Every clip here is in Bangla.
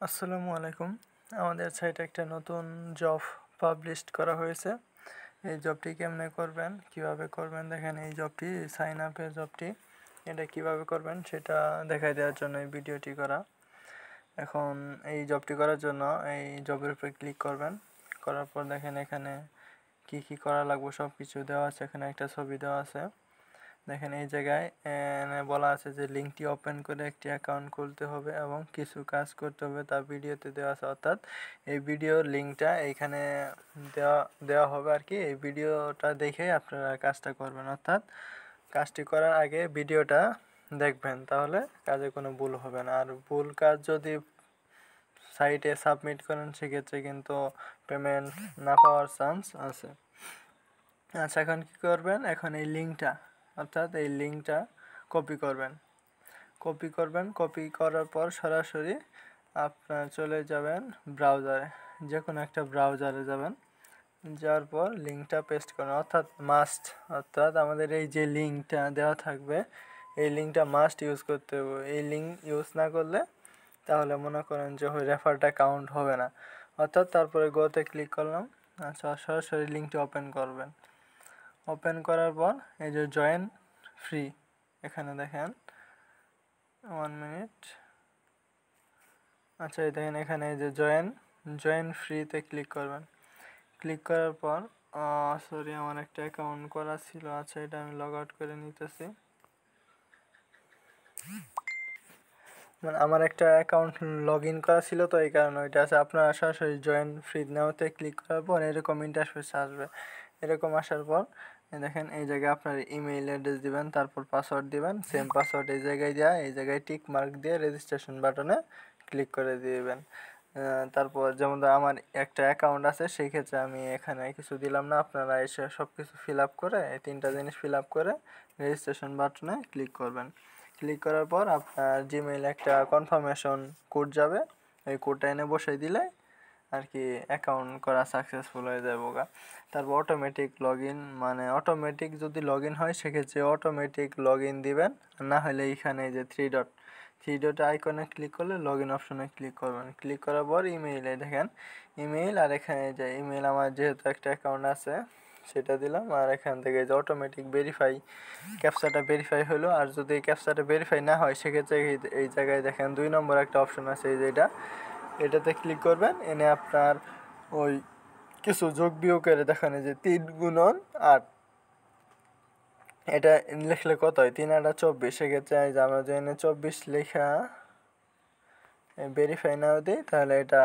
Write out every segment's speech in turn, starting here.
আসসালামু আলাইকুম। আমাদের সাইটে একটা নতুন জব পাবলিশ করা হয়েছে। এই জবটি কেমনে করবেন, কিভাবে করবেন দেখেন। এই জবটি সাইন আপের জবটি, এটা কিভাবে করবেন সেটা দেখাই দেওয়ার জন্য এই ভিডিওটি করা। এখন এই জবটি করার জন্য এই জবের উপরে ক্লিক করবেন। করার পর দেখেন এখানে কি কি করা লাগবে সব কিছু দেওয়া আছে। এখানে একটা ছবি দেওয়া আছে। দেখেন এই জায়গায় বলা আছে যে লিঙ্কটি ওপেন করে একটি অ্যাকাউন্ট খুলতে হবে এবং কিছু কাজ করতে হবে, তা ভিডিওতে দেওয়া আছে। অর্থাৎ এই ভিডিওর লিঙ্কটা এইখানে দেওয়া হবে আর কি। এই ভিডিওটা দেখেই আপনারা কাজটা করবেন। অর্থাৎ কাজটি করার আগে ভিডিওটা দেখবেন, তাহলে কাজে কোনো ভুল হবে না। আর ভুল কাজ যদি সাইটে সাবমিট করেন সেক্ষেত্রে কিন্তু পেমেন্ট না পাওয়ার চান্স আছে। আচ্ছা, এখন কী করবেন, এখন এই লিঙ্কটা অর্থাৎ এই লিঙ্কটা কপি করবেন। কপি করার পর সরাসরি আপনার চলে যাবেন ব্রাউজারে, যে কোনো একটা ব্রাউজারে যাবেন। যাওয়ার পর লিঙ্কটা পেস্ট করবেন, অর্থাৎ আমাদের এই যে লিঙ্কটা দেওয়া থাকবে এই লিঙ্কটা মাস্ট ইউজ করতে হবে। এই লিঙ্ক ইউজ না করলে তাহলে মনে করেন যে ওই রেফারটা কাউন্ট হবে না। অর্থাৎ তারপরে গোতে ক্লিক করলাম। আচ্ছা, সরাসরি লিঙ্কটি ওপেন করবেন। ওপেন করার পর এই যে জয়েন ফ্রি, এখানে দেখেন 1 মিনিট। আচ্ছা, এই দেখেন এখানে এই যে জয়েন ফ্রিতে ক্লিক করবেন। ক্লিক করার পর সরি, আমার একটা অ্যাকাউন্ট করা ছিল। আচ্ছা, এটা আমি লগ আউট করে নিতেছি। মানে আমার একটা অ্যাকাউন্ট লগ ইন করা ছিল, তো এই কারণে ওইটা আছে। আপনারা সরাসরি জয়েন ফ্রি নাওতে ক্লিক করার পর এরকম ইন্টারফেস আসবে। এরকম আসার পর দেখেন এই জায়গায় আপনার ইমেইল অ্যাড্রেস দিবেন, তারপর পাসওয়ার্ড দিবেন। সেম পাসওয়ার্ড এই জায়গায় দেওয়া, এই জায়গায় টিক মার্ক দিয়ে রেজিস্ট্রেশন বাটনে ক্লিক করে দিবেন। তারপর যেমন আমার একটা অ্যাকাউন্ট আছে, সেই ক্ষেত্রে আমি এখানে কিছু দিলাম না। আপনারা এসে সব কিছু ফিল আপ করে, এই তিনটা জিনিস ফিল আপ করে রেজিস্ট্রেশন বাটনে ক্লিক করবেন। ক্লিক করার পর আপনার জিমেইলে একটা কনফার্মেশন কোড যাবে, ওই কোডটা এনে বসাই দিলে আর কি অ্যাকাউন্ট করা সাকসেসফুল হয়ে যাবে। তারপর অটোমেটিক লগ ইন, মানে অটোমেটিক যদি লগ ইন হয় সেক্ষেত্রে অটোমেটিক লগ ইন দিবেন। না হলে এইখানে যে থ্রি ডট আইকনে ক্লিক করলে লগ ইন অপশনে ক্লিক করবেন। ক্লিক করার পর ইমেইলে দেখেন ইমেইল, আর এখানে যে ইমেইল আমার যেহেতু একটা অ্যাকাউন্ট আছে সেটা দিলাম। আর এখান থেকে যে অটোমেটিক ভেরিফাই, ক্যাপচাটা ভেরিফাই হলো। আর যদি এই ক্যাপচাটা ভেরিফাই না হয় সেক্ষেত্রে এই জায়গায় দেখেন 2 নম্বর একটা অপশন আছে, এই যে এটাতে ক্লিক করবেন। এনে আপনার ওই কিছু যোগ বিয়োগের দেখানে যে 3 গুণন 8, এটা লিখলে কত হয়, 3 8 24। সেক্ষেত্রে আমরা যদি এনে 24 লেখা ভেরিফাই নাও দিই, তাহলে এটা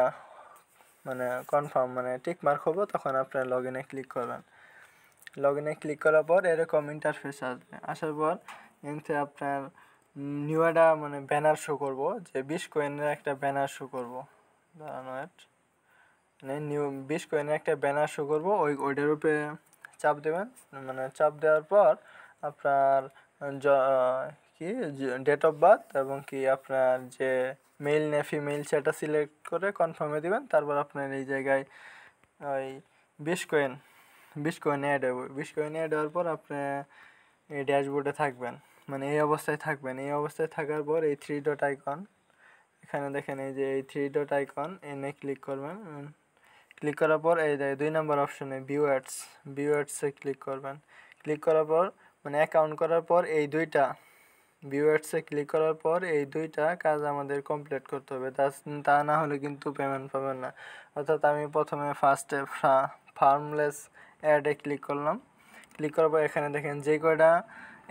মানে কনফার্ম, মানে টিক মার্ক হবো। তখন আপনার লগ ইনে ক্লিক করবেন। লগ ইনে ক্লিক করার পর এরকম ইন্টারফেস আসবে। আসার পর এতে আপনার নিউ একটা মানে ব্যানার শো করব, যে 20 কয়েনের একটা ব্যানার শো করব। দাঁড়ানো, মানে নিউ 20 কয়েনের একটা ব্যানার শো করবো। ওইটার উপরে চাপ দেবেন। মানে চাপ দেওয়ার পর আপনার কি ডেট অফ বার্থ এবং কি আপনার যে মেল না ফিমেল সেটা সিলেক্ট করে কনফার্মে দিবেন। তারপর আপনার এই জায়গায় ওই 20 কয়েন অ্যাড হবে। 20 কয়েন অ্যাড হওয়ার পর আপনি এই ড্যাশবোর্ডে থাকবেন, মানে এই অবস্থায় থাকবেন। এই অবস্থায় থাকার পর এই 3 ডট আইকন, এখানে দেখেন এই যে এই 3 ডট আইকন এনে ক্লিক করবেন। ক্লিক করার পর এই 2 নম্বর অপশনে ভিউ অ্যাডসে ক্লিক করবেন। ক্লিক করার পর মানে অ্যাকাউন্ট করার পর এই দুইটা ভিউ অ্যাডসে ক্লিক করার পর এই দুইটা কাজ আমাদের কমপ্লিট করতে হবে। তা না হলে কিন্তু পেমেন্ট পাবেন না। অর্থাৎ আমি প্রথমে ফার্স্টে ফার্মলেস অ্যাডে ক্লিক করলাম। ক্লিক করার পর এখানে দেখেন যে কয়টা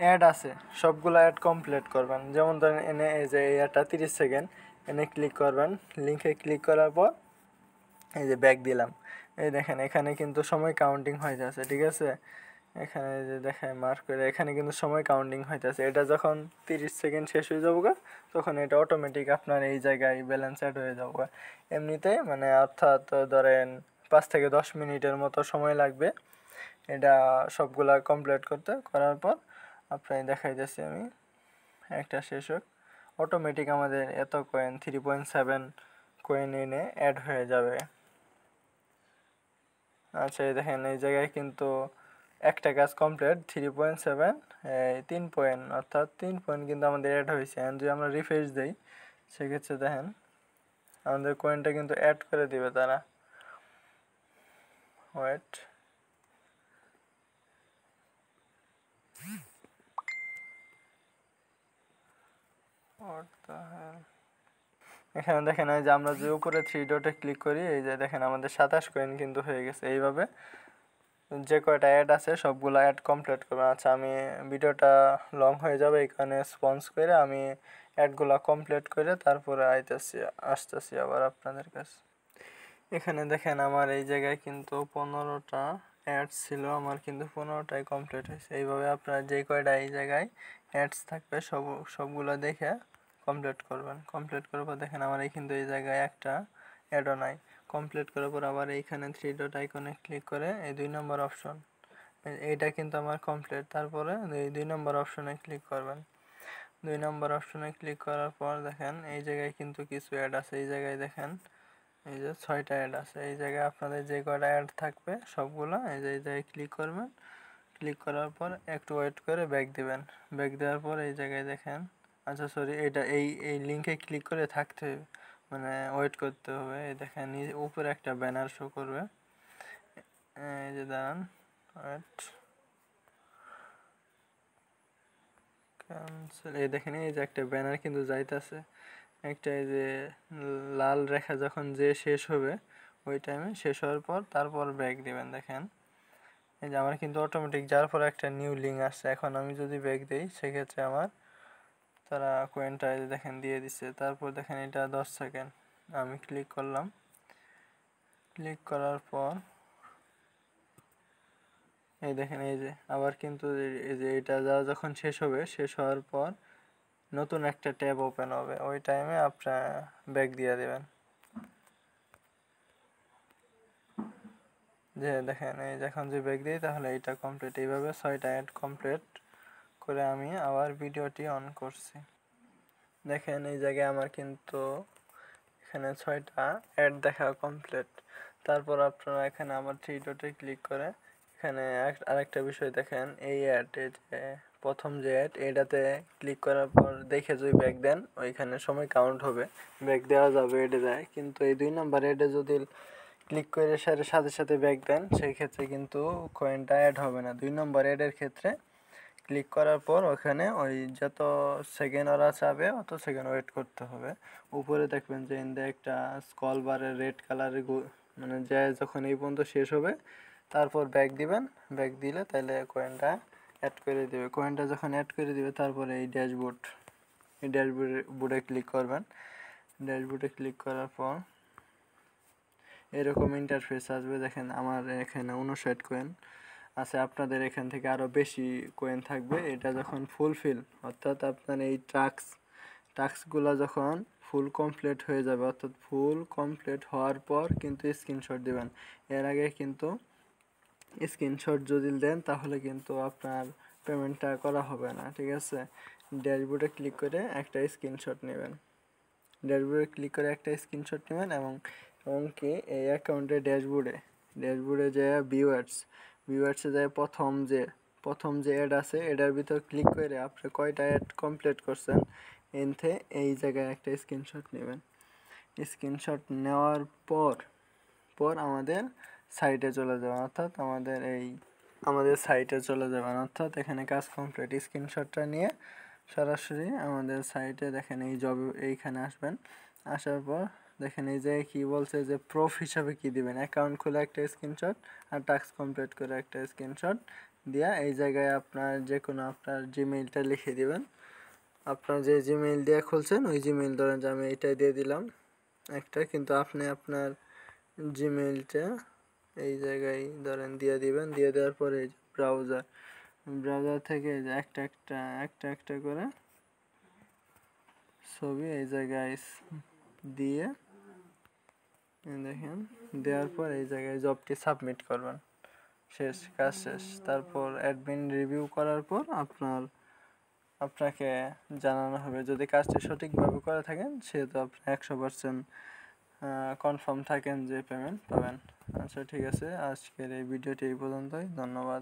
অ্যাড আছে সবগুলো অ্যাড কমপ্লিট করবেন। যেমন ধরেন এনে এই যে এই অ্যাডটা 30 সেকেন্ড, এনে ক্লিক করবেন। লিঙ্কে ক্লিক করার পর এই যে ব্যাক দিলাম। এই দেখেন এখানে কিন্তু সময় কাউন্টিং হয়ে যাচ্ছে, ঠিক আছে। এখানে যে দেখায় মার্ক করে, এখানে কিন্তু সময় কাউন্টিং হইতেছে। এটা যখন 30 সেকেন্ড শেষ হয়ে যাবো তখন এটা অটোমেটিক আপনার এই জায়গায় ব্যালেন্স অ্যাড হয়ে যাবো। এমনিতে মানে অর্থাৎ ধরেন 5 থেকে 10 মিনিটের মতো সময় লাগবে এটা সবগুলা কমপ্লিট করতে। করার পর আপনার দেখাইতেছি আমি একটা শেষ হোক। অটোমেটিক আমাদের এত কয়েন 3.7 কয়েন এনে অ্যাড হয়ে যাবে। আচ্ছা, এই দেখেন এই জায়গায় কিন্তু একটা কাজ কমপ্লিট 3.7, 3 পয়েন্ট, অর্থাৎ 3 পয়েন্ট কিন্তু আমাদের অ্যাড হয়েছে। অ্যান্ড যদি আমরা রিফ্রেশ দিই সেক্ষেত্রে দেখেন আমাদের কয়েনটা কিন্তু অ্যাড করে দিবে তারা। ওয়েট, এখানে দেখেন এই যে আমরা যে উপরে 3 ডটে ক্লিক করি, এই যে দেখেন আমাদের 27 কয়েন কিন্তু হয়ে গেছে। এইভাবে যে কয়টা অ্যাড আছে সবগুলো অ্যাড কমপ্লিট করবে। আচ্ছা, আমি ভিডিওটা লং হয়ে যাবে এখানে স্পন্স করে আমি অ্যাডগুলো কমপ্লিট করে তারপরে আসতেছি আবার আপনাদের কাছে। এখানে দেখেন আমার এই জায়গায় কিন্তু 15টা অ্যাডস ছিল, আমার কিন্তু 15টাই কমপ্লিট হয়েছে। এইভাবে আপনার যে কয়টা এই জায়গায় অ্যাডস থাকবে সবগুলো দেখে কমপ্লিট করবেন। কমপ্লিট করার পর দেখেন আমার এই কিন্তু এই জায়গায় একটা অ্যাডও নাই। কমপ্লিট করার পর আবার এইখানে 3 ডট আইকনে ক্লিক করে এই 2 নম্বর অপশন, এইটা কিন্তু আমার কমপ্লিট। তারপরে এই 2 নম্বর অপশনে ক্লিক করবেন। 2 নম্বর অপশনে ক্লিক করার পর দেখেন এই জায়গায় কিন্তু কিছু অ্যাড আছে। এই জায়গায় দেখেন এই যে 6টা অ্যাড আছে। এই জায়গায় আপনাদের যে কয়টা অ্যাড থাকবে সবগুলো এই জায়গায় ক্লিক করবেন। ক্লিক করার পর একটু ওয়েট করে ব্যাক দিবেন। ব্যাক দেওয়ার পর এই জায়গায় দেখেন, আচ্ছা সরি, এটা এই লিঙ্কে ক্লিক করে থাকতে হবে, মানে ওয়েট করতে হবে। এই দেখেন উপরে একটা ব্যানার শো করবে, এই যে দাঁড়ান, ওয়েট, ক্যান্সেল। এই দেখেন এই যে একটা ব্যানার কিন্তু যাইতেছে, একটা এই যে লাল রেখা যখন যে শেষ হবে ওই টাইমে শেষ হওয়ার পর তারপর ব্যাক দিবেন। দেখেন এই যে আমার কিন্তু অটোমেটিক যাওয়ার পর একটা নিউ লিঙ্ক আসছে। এখন আমি যদি ব্যাক দিই সেক্ষেত্রে আমার তারা কয়েনটা দেখেন দিয়ে দিচ্ছে। তারপর দেখেন এটা 10 সেকেন্ড, আমি ক্লিক করলাম। ক্লিক করার পর এই দেখেন এই যে আবার কিন্তু এই যে এটা যখন শেষ হবে, শেষ হওয়ার পর নতুন একটা ট্যাব ওপেন হবে, ওই টাইমে আপনার ব্যাক দিয়ে দেবেন। যে দেখেন এই যখন যে ব্যাক দিই তাহলে এটা কমপ্লিট। এইভাবে 6টা অ্যাড কমপ্লিট করে আমি আবার ভিডিওটি অন করছি। দেখেন এই জায়গায় আমার কিন্তু এখানে 6টা অ্যাড দেখা কমপ্লিট। তারপর আপনারা এখানে আমার 3 ডটে ক্লিক করে এখানে আরেকটা বিষয় দেখেন, এই অ্যাড, এই যে প্রথম যে অ্যাড, এটাতে ক্লিক করার পর দেখে যদি ব্যাক দেন ওইখানে সময় কাউন্ট হবে, ব্যাক দেওয়া যাবে এডে যায়। কিন্তু এই 2 নাম্বার অ্যাডে যদি ক্লিক করে সাথে সাথে ব্যাক দেন সেই ক্ষেত্রে কিন্তু কয়েনটা অ্যাড হবে না। 2 নম্বর অ্যাডের ক্ষেত্রে ক্লিক করার পর ওখানে ওই যত সেকেন্ড ওরা চাবে অত সেকেন্ড ওয়েট করতে হবে। উপরে দেখবেন যে ইন্দে একটা স্ক্রল বারে রেড কালারের মানে যে যখন এই পর্যন্ত শেষ হবে তারপর ব্যাক দিবেন। ব্যাক দিলে তাহলে কয়েনটা অ্যাড করে দেবে। কয়েনটা যখন অ্যাড করে দিবে তারপরে এই ড্যাশবোর্ডে ক্লিক করবেন। ড্যাশবোর্ডে ক্লিক করার পর এরকম ইন্টারফেস আসবে। দেখেন আমার এখানে 59 কয়েন আছে, আপনাদের এখান থেকে আরও বেশি কয়েন থাকবে। এটা যখন ফুলফিল অর্থাৎ আপনার এই টাস্কগুলো যখন ফুল কমপ্লিট হয়ে যাবে, অর্থাৎ ফুল কমপ্লিট হওয়ার পর কিন্তু স্ক্রিনশট দেবেন। এর আগে কিন্তু স্ক্রিনশট যদি দেন তাহলে কিন্তু আপনার পেমেন্টটা করা হবে না, ঠিক আছে। ড্যাশবোর্ডে ক্লিক করে একটা স্ক্রিনশট নেবেন। ড্যাশবোর্ডে ক্লিক করে একটা স্ক্রিনশট নেবেন এবং কি এই অ্যাকাউন্টে ড্যাশবোর্ডে যে ভিউয়ার্সে যায় প্রথম যে অ্যাড আছে এটার ভিতর ক্লিক করে আপনি কয়টা অ্যাড কমপ্লিট করছেন এনথে এই জায়গায় একটা স্ক্রিনশট নেবেন। স্ক্রিনশট নেওয়ার পর আমাদের সাইটে চলে যাবেন, অর্থাৎ আমাদের সাইটে চলে যাবেন, অর্থাৎ এখানে কাজ কমপ্লিট। স্ক্রিনশটটা নিয়ে সরাসরি আমাদের সাইটে দেখেন এই এইখানে আসবেন। আসার পর দেখেন এই যে কি বলছে যে প্রুফ হিসাবে কি দিবেন, অ্যাকাউন্ট খুলে একটা স্ক্রিনশট আর টাস্ক কমপ্লিট করে একটা স্ক্রিনশট দিয়া এই জায়গায় আপনার যে কোনো আপনার জিমেইলটা লিখে দিবেন। আপনার যে জিমেইল দিয়ে খুলছেন ওই জিমেইল, ধরেন যে আমি এইটাই দিয়ে দিলাম একটা, কিন্তু আপনি আপনার জিমেইলটা এই জায়গায় ধরেন দিয়ে দিবেন। দিয়ে দেওয়ার পরে এই ব্রাউজার থেকে একটা করে ছবি এই জায়গায় দিয়ে দেখেন, দেওয়ার পর এই জায়গায় জবটি সাবমিট করবেন। কাজ শেষ। তারপর অ্যাডমিন রিভিউ করার পর আপনাকে জানানো হবে। যদি কাজটি সঠিকভাবে করে থাকেন সেহেতু আপনি 100% কনফার্ম থাকেন যে পেমেন্ট পাবেন। আচ্ছা ঠিক আছে, আজকের এই ভিডিওটি এই পর্যন্তই। ধন্যবাদ।